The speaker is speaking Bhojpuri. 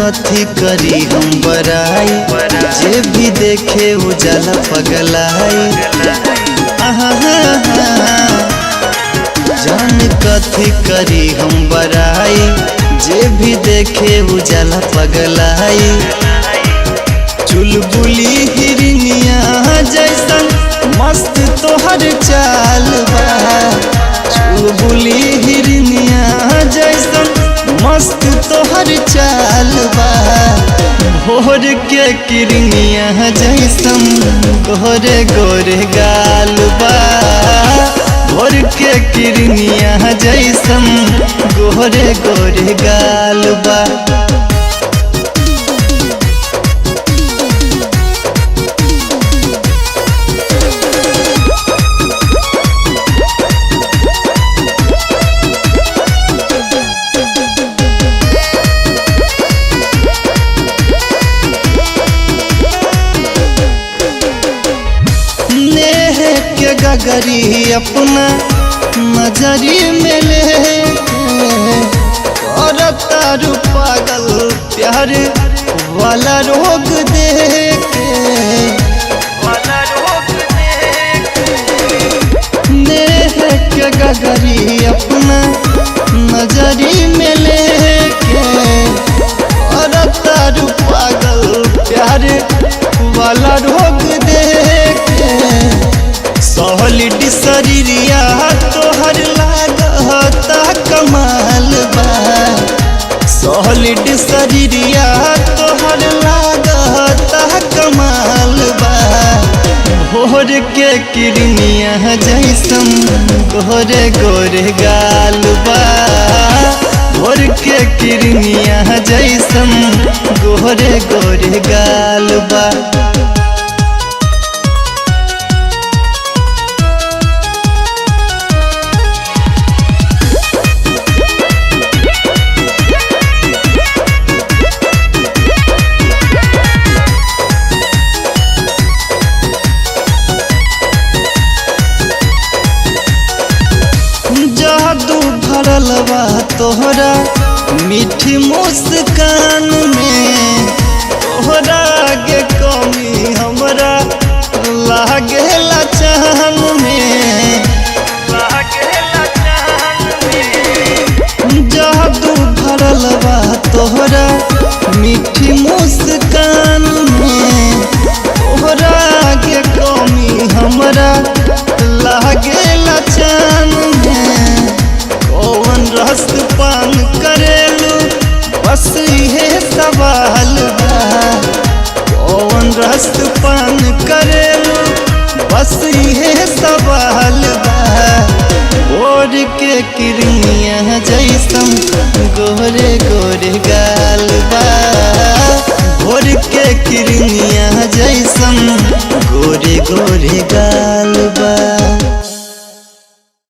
कथी करी हम बराई, जे भी देखे उजाला पगलाई। जान कथी करी हम बराई, जे भी देखे उजाला पगलाई। चुलबुली हिरनिया जैसन मस्त तोहर चाल बा, चुलबुली हिरनिया जैसन मस्त तोहर चाल बा। भोर के किरनिया जैसन गोरे गोरे गाल बा, भोर के किरनिया जैसन गोरे गोरे गाल बा। गगरी अपना नजरी में ले और तारू पागल प्यार वाला रोग देके, नेह के गगरी अपना नजरी में लेके और तारू पागल प्यार वाला रोग देके। सॉलिड शरीरिया तोहर लागता कमाल बा, सॉलिड शरीरिया तोहर लागता कमाल बा। भोर के किरनिया जैसन गोरे गोरे गाल बा, भोर के किरनिया जैसन गोरे गोरे गाल बा। जादू भरल बा तोहरा मीठी मुस्कान में, तोहरा के कमी हमरा लागेला चाहन में। जादू भरल बा तोहरा मीठी मुस्कान में, तोहरा के कमी हमरा लागेला चाहन में। कौन रस पान करेलू बस ये सवाल बा, कौन रस पान करेलू बस ये सवाल बा। भोर के किरनिया जैसन गोरे